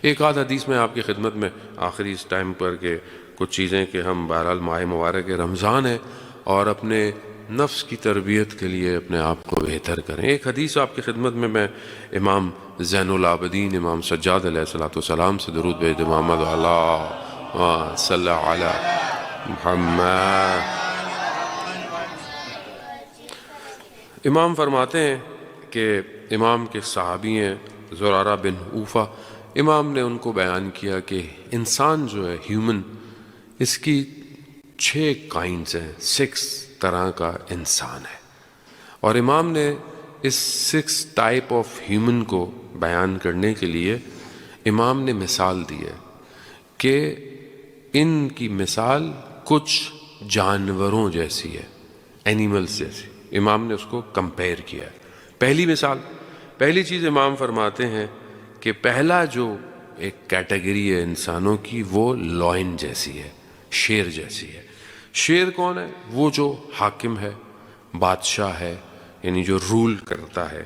ایک آدھ حدیث میں آپ کی خدمت میں آخری اس ٹائم پر کہ کچھ چیزیں کہ ہم بہرحال ماہ مبارک رمضان ہے اور اپنے نفس کی تربیت کے لیے اپنے آپ کو بہتر کریں. ایک حدیث آپ کی خدمت میں امام زین العابدین امام سجاد علیہ السلام سے درود بھیج دیں. محمد اللہ صلی علی محمد. امام فرماتے ہیں کہ امام کے صحابی ہیں زرارہ بن اوفا. امام نے ان کو بیان کیا کہ انسان جو ہے ہیومن، اس کی 6 کائنڈز ہیں، 6 طرح کا انسان ہے. اور امام نے اس 6 ٹائپ آف ہیومن کو بیان کرنے کے لیے امام نے مثال دی ہے کہ ان کی مثال کچھ جانوروں جیسی ہے، اینیملز جیسی. امام نے اس کو کمپیئر کیا ہے. پہلی چیز امام فرماتے ہیں کہ پہلا جو ایک کیٹیگری ہے انسانوں کی وہ لائن جیسی ہے، شیر جیسی ہے. شیر کون ہے؟ وہ جو حاکم ہے، بادشاہ ہے، یعنی جو رول کرتا ہے،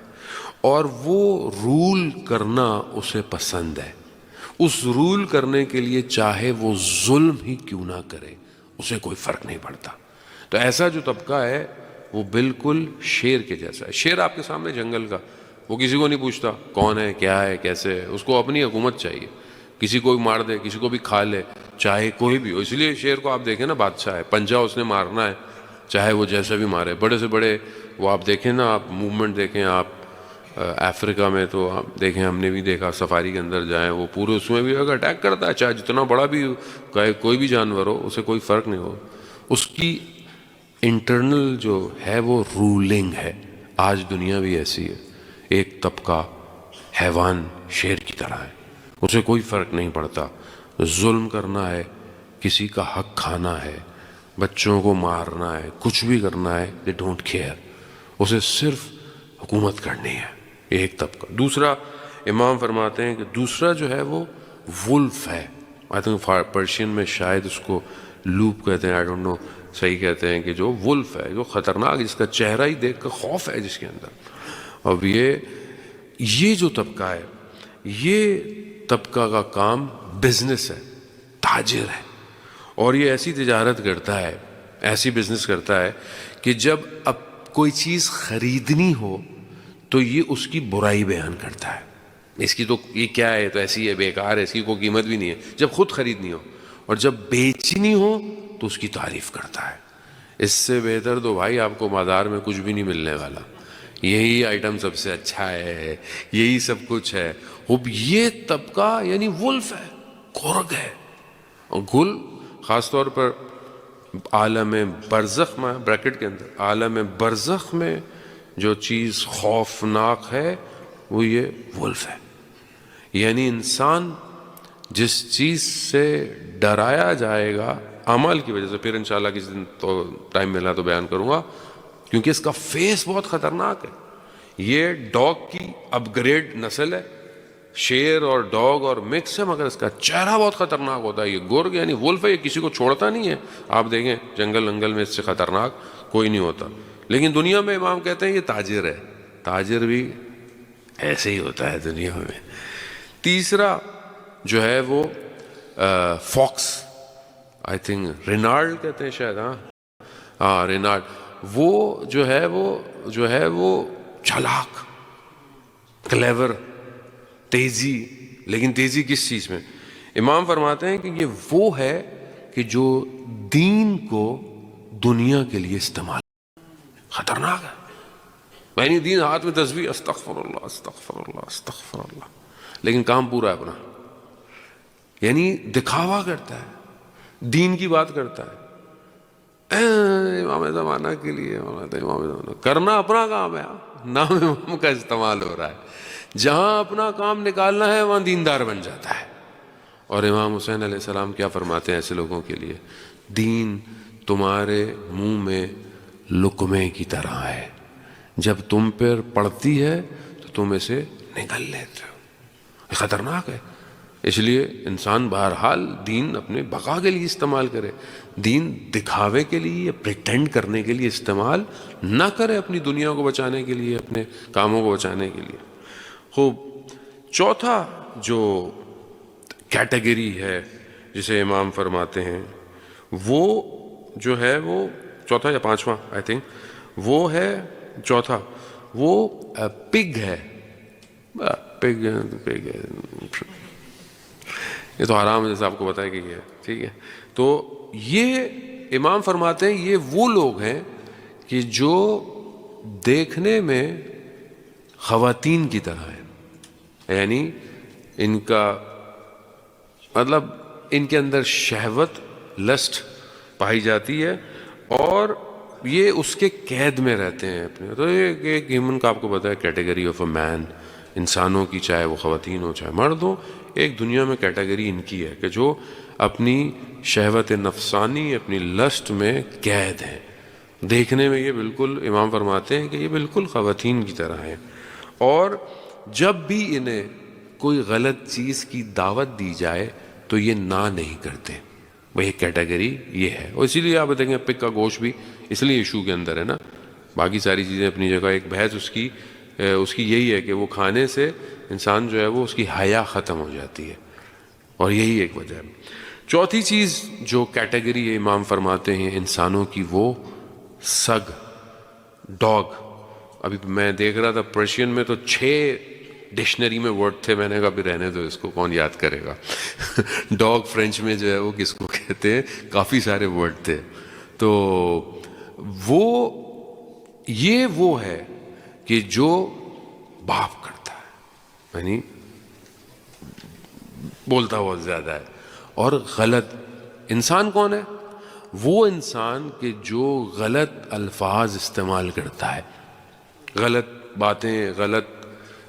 اور وہ رول کرنا اسے پسند ہے. اس رول کرنے کے لیے چاہے وہ ظلم ہی کیوں نہ کرے اسے کوئی فرق نہیں پڑتا. تو ایسا جو طبقہ ہے وہ بالکل شیر کے جیسا ہے. شیر آپ کے سامنے جنگل کا، وہ کسی کو نہیں پوچھتا کون ہے، کیا ہے، کیسے ہے. اس کو اپنی حکومت چاہیے، کسی کو بھی مار دے، کسی کو بھی کھا لے، چاہے کوئی بھی ہو. اس لیے شیر کو آپ دیکھیں نا، بادشاہ ہے، پنجہ اس نے مارنا ہے، چاہے وہ جیسا بھی مارے. بڑے سے بڑے وہ آپ دیکھیں نا، آپ موومنٹ دیکھیں آپ افریقہ میں، تو آپ دیکھیں، ہم نے بھی دیکھا سفاری کے اندر جائیں، وہ پورے اس میں بھی اگر اٹیک کرتا ہے، چاہے جتنا بڑا بھی کوئی بھی جانور ہو، اسے کوئی فرق نہیں ہو. اس کی انٹرنل جو ہے وہ رولنگ ہے. آج دنیا بھی ایسی ہے، ایک طبقہ حیوان شیر کی طرح ہے، اسے کوئی فرق نہیں پڑتا. ظلم کرنا ہے، کسی کا حق کھانا ہے، بچوں کو مارنا ہے، کچھ بھی کرنا ہے، they don't care. اسے صرف حکومت کرنی ہے. ایک طبقہ. دوسرا امام فرماتے ہیں کہ دوسرا جو ہے وہ وولف ہے. آئی تھنک پرشین میں شاید اس کو لوپ کہتے ہیں، آئی ڈونٹ نو صحیح کہتے ہیں، کہ جو وولف ہے، جو خطرناک، جس کا چہرہ ہی دیکھ کر خوف ہے جس کے اندر. اب یہ جو طبقہ ہے، یہ طبقہ کا کام بزنس ہے، تاجر ہے. اور یہ ایسی تجارت کرتا ہے، ایسی بزنس کرتا ہے کہ جب اب کوئی چیز خریدنی ہو تو یہ اس کی برائی بیان کرتا ہے. اس کی تو یہ کیا ہے، تو ایسی ہے، بیکار ہے، اس کی کوئی قیمت بھی نہیں ہے، جب خود خریدنی ہو. اور جب بیچنی ہو تو اس کی تعریف کرتا ہے. اس سے بہتر تو بھائی آپ کو بازار میں کچھ بھی نہیں ملنے والا، یہی آئٹم سب سے اچھا ہے، یہی سب کچھ ہے. اب یہ طبقہ یعنی وولف ہے، گرگ ہے. اور گل خاص طور پر عالم برزخ میں، بریکٹ کے اندر، عالم برزخ میں جو چیز خوفناک ہے وہ یہ وولف ہے. یعنی انسان جس چیز سے ڈرایا جائے گا اعمال کی وجہ سے، پھر انشاءاللہ کسی دن تو ٹائم ملا تو بیان کروں گا، کیونکہ اس کا فیس بہت خطرناک ہے. یہ ڈاگ کی اپ گریڈ نسل ہے، شیر اور ڈاگ اور مکس ہے، مگر اس کا چہرہ بہت خطرناک ہوتا ہے. یہ گرگ یعنی وولف ہے، یہ کسی کو چھوڑتا نہیں ہے. آپ دیکھیں جنگل میں اس سے خطرناک کوئی نہیں ہوتا. لیکن دنیا میں امام کہتے ہیں یہ تاجر ہے. تاجر بھی ایسے ہی ہوتا ہے دنیا میں. تیسرا جو ہے وہ فاکس، آئی تھنک رینارڈ کہتے ہیں شاید، ہاں رینارڈ. وہ جو ہے وہ چالاک، کلیور، تیزی. لیکن تیزی کس چیز میں؟ امام فرماتے ہیں کہ یہ وہ ہے کہ جو دین کو دنیا کے لیے استعمال، خطرناک ہے. میں نے دین ہاتھ میں تسبیح، استغفر اللہ استغفر اللہ استغفر اللہ، لیکن کام پورا ہے اپنا. یعنی دکھاوا کرتا ہے، دین کی بات کرتا ہے، امام زمانہ کے لیے امام زمانہ کرنا اپنا کام ہے. نام امام کا استعمال ہو رہا ہے، جہاں اپنا کام نکالنا ہے وہاں دیندار بن جاتا ہے. اور امام حسین علیہ السلام کیا فرماتے ہیں ایسے لوگوں کے لیے؟ دین تمہارے منہ میں لقمے کی طرح ہے، جب تم پر پڑتی ہے تو تم اسے نگل لیتے ہو. یہ خطرناک ہے. اس لیے انسان بہرحال دین اپنے بقا کے لیے استعمال کرے، دین دکھاوے کے لیے یا پریٹینڈ کرنے کے لیے استعمال نہ کرے، اپنی دنیا کو بچانے کے لیے، اپنے کاموں کو بچانے کے لیے. خوب. چوتھا جو کیٹیگری ہے جسے امام فرماتے ہیں، وہ جو ہے وہ چوتھا یا پانچواں آئی تھنک وہ ہے چوتھا، وہ پگ ہے. پگ یہ تو حرام ہے جیسے آپ کو پتا ہے کہ یہ ہے، ٹھیک ہے. تو یہ امام فرماتے ہیں یہ وہ لوگ ہیں کہ جو دیکھنے میں خواتین کی طرح ہیں، یعنی ان کا مطلب ان کے اندر شہوت لسٹ پائی جاتی ہے اور یہ اس کے قید میں رہتے ہیں اپنے. تو یہ ایک ہیومن کا آپ کو پتا ہے کیٹیگری آف اے مین، انسانوں کی چاہے وہ خواتین ہو چاہے مرد ہو، ایک دنیا میں کیٹیگری ان کی ہے کہ جو اپنی شہوت نفسانی اپنی لسٹ میں قید ہیں. دیکھنے میں یہ بالکل امام فرماتے ہیں کہ یہ بالکل خواتین کی طرح ہیں، اور جب بھی انہیں کوئی غلط چیز کی دعوت دی جائے تو یہ نہ نہیں کرتے. وہی کیٹیگری یہ ہے. اور اسی لیے آپ دیکھیں پگ کا گوشت بھی اس لیے ایشو کے اندر ہے نا، باقی ساری چیزیں اپنی جگہ. ایک بحث اس کی یہی ہے کہ وہ کھانے سے انسان جو ہے وہ اس کی حیا ختم ہو جاتی ہے، اور یہی ایک وجہ ہے. چوتھی چیز جو کیٹیگری امام فرماتے ہیں انسانوں کی، وہ سگ، ڈاگ. ابھی میں دیکھ رہا تھا پرشین میں تو 6 ڈکشنری میں ورڈ تھے، میں نے کہا بھی رہنے دو اس کو کون یاد کرے گا. ڈاگ فرینچ میں جو ہے وہ کس کو کہتے ہیں، کافی سارے ورڈ تھے. تو وہ ہے کہ جو باپ کرتا ہے، یعنی بولتا بہت زیادہ ہے. اور غلط انسان کون ہے؟ وہ انسان کہ جو غلط الفاظ استعمال کرتا ہے، غلط باتیں، غلط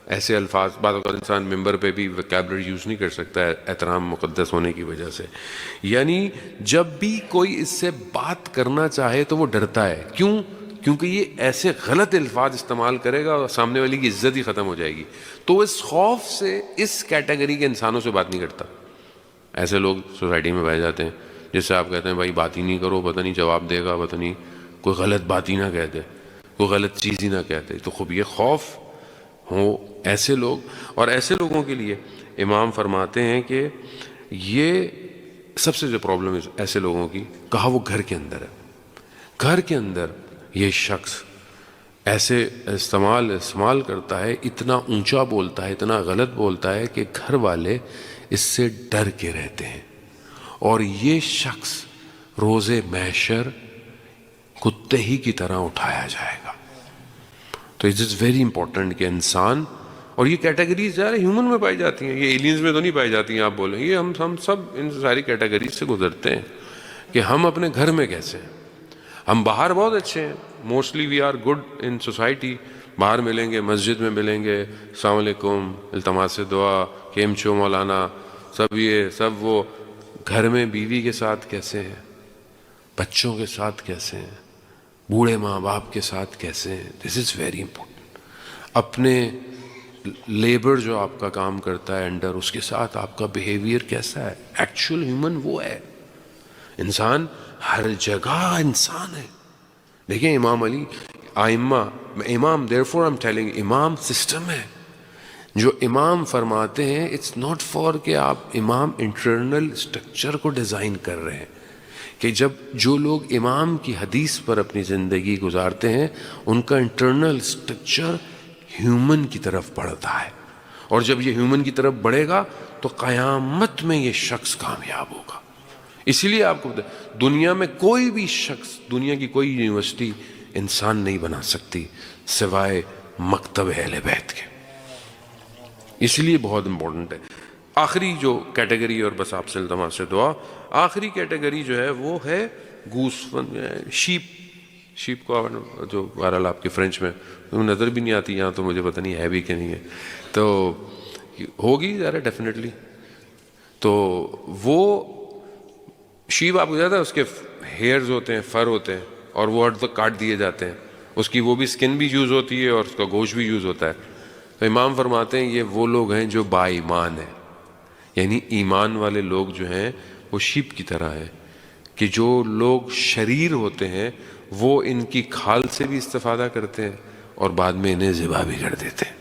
ایسے الفاظ. بعض اوقات انسان ممبر پہ بھی ویکیبلری یوز نہیں کر سکتا ہے احترام مقدس ہونے کی وجہ سے. یعنی جب بھی کوئی اس سے بات کرنا چاہے تو وہ ڈرتا ہے. کیوں؟ کیونکہ یہ ایسے غلط الفاظ استعمال کرے گا اور سامنے والی کی عزت ہی ختم ہو جائے گی. تو اس خوف سے اس کیٹیگری کے انسانوں سے بات نہیں کرتا. ایسے لوگ سوسائٹی میں پائے جاتے ہیں جس سے آپ کہتے ہیں بھائی بات ہی نہیں کرو، پتہ نہیں جواب دے گا، پتہ نہیں کوئی غلط بات ہی نہ کہتے، کوئی غلط چیز ہی نہ کہتے. تو خوب یہ خوف ہو ایسے لوگ. اور ایسے لوگوں کے لیے امام فرماتے ہیں کہ یہ سب سے جو پرابلم ہے ایسے لوگوں کی، کہا وہ گھر کے اندر ہے. گھر کے اندر یہ شخص ایسے استعمال کرتا ہے، اتنا اونچا بولتا ہے، اتنا غلط بولتا ہے کہ گھر والے اس سے ڈر کے رہتے ہیں. اور یہ شخص روز محشر کتے ہی کی طرح اٹھایا جائے گا. تو اٹ از ویری امپورٹنٹ کہ انسان، اور یہ کیٹیگریز ظاہر ہیومن میں پائی جاتی ہیں، یہ ایلینز میں تو نہیں پائی جاتی ہیں. آپ بولیں یہ ہم سب ان ساری کیٹیگریز سے گزرتے ہیں کہ ہم اپنے گھر میں کیسے ہیں. ہم باہر بہت اچھے ہیں، mostly we are good in society. باہر ملیں گے، مسجد میں ملیں گے، السلام علیکم، التماس دعا، کیم چو مولانا، سب یہ سب وہ. گھر میں بیوی کے ساتھ کیسے ہیں، بچوں کے ساتھ کیسے ہیں، بوڑھے ماں باپ کے ساتھ کیسے ہیں. دس از ویری امپورٹنٹ. اپنے لیبر جو آپ کا کام کرتا ہے انڈر، اس کے ساتھ آپ کا بیہیویئر کیسا ہے. ایکچوئل ہیومن وہ ہے. انسان ہر جگہ انسان ہے. دیکھیں امام علی آئمہ، امام therefore I'm telling امام سسٹم ہے. جو امام فرماتے ہیں اٹس ناٹ فار کہ آپ امام انٹرنل سٹرکچر کو ڈیزائن کر رہے ہیں، کہ جب جو لوگ امام کی حدیث پر اپنی زندگی گزارتے ہیں ان کا انٹرنل سٹرکچر ہیومن کی طرف بڑھتا ہے. اور جب یہ ہیومن کی طرف بڑھے گا تو قیامت میں یہ شخص کامیاب ہوگا. اسی لیے آپ کو دنیا میں کوئی بھی شخص، دنیا کی کوئی یونیورسٹی انسان نہیں بنا سکتی سوائے مکتب اہل بیت کے. اس لیے بہت امپورٹنٹ ہے. آخری جو کیٹیگری، اور بس آپ سے التماس سے دعا، آخری کیٹیگری جو ہے وہ ہے گوس، شیپ کو جو بہرحال آپ کے فرینچ میں نظر بھی نہیں آتی یہاں، تو مجھے پتہ نہیں ہے بھی کہ نہیں ہے، تو ہوگی ذرا ڈیفینیٹلی. تو وہ شیپ آپ کو زیادہ اس کے ہیئرز ہوتے ہیں، فر ہوتے ہیں، اور وہ ہر تک کاٹ دیے جاتے ہیں. اس کی وہ بھی سکن بھی یوز ہوتی ہے اور اس کا گوشت بھی یوز ہوتا ہے. تو امام فرماتے ہیں یہ وہ لوگ ہیں جو با ایمان ہیں. یعنی ایمان والے لوگ جو ہیں وہ شیپ کی طرح ہیں، کہ جو لوگ شریر ہوتے ہیں وہ ان کی کھال سے بھی استفادہ کرتے ہیں اور بعد میں انہیں ذبح بھی کر دیتے ہیں.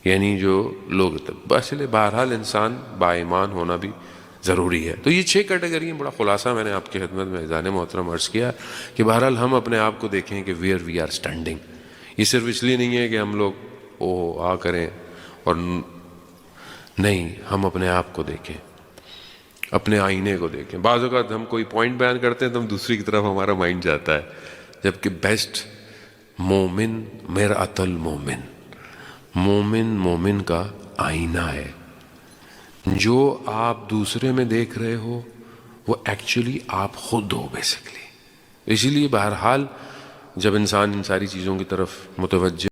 یعنی جو لوگ بس بہرحال انسان با ایمان ہونا بھی ضروری ہے. تو یہ 6 کیٹیگری بڑا خلاصہ میں نے آپ کی خدمت میں اذان محترم عرض کیا کہ بہرحال ہم اپنے آپ کو دیکھیں کہ ویئر وی آر اسٹینڈنگ. یہ صرف اس لیے نہیں ہے کہ ہم لوگ آ کریں اور نہیں، ہم اپنے آپ کو دیکھیں، اپنے آئینے کو دیکھیں. بعض اوقات ہم کوئی پوائنٹ بیان کرتے ہیں تو ہم دوسری کی طرف ہمارا مائنڈ جاتا ہے، جبکہ بیسٹ مومن مرآت المومن، مومن کا آئینہ ہے. جو آپ دوسرے میں دیکھ رہے ہو وہ ایکچولی آپ خود ہو بیسکلی. اسی لیے بہرحال جب انسان ان ساری چیزوں کی طرف متوجہ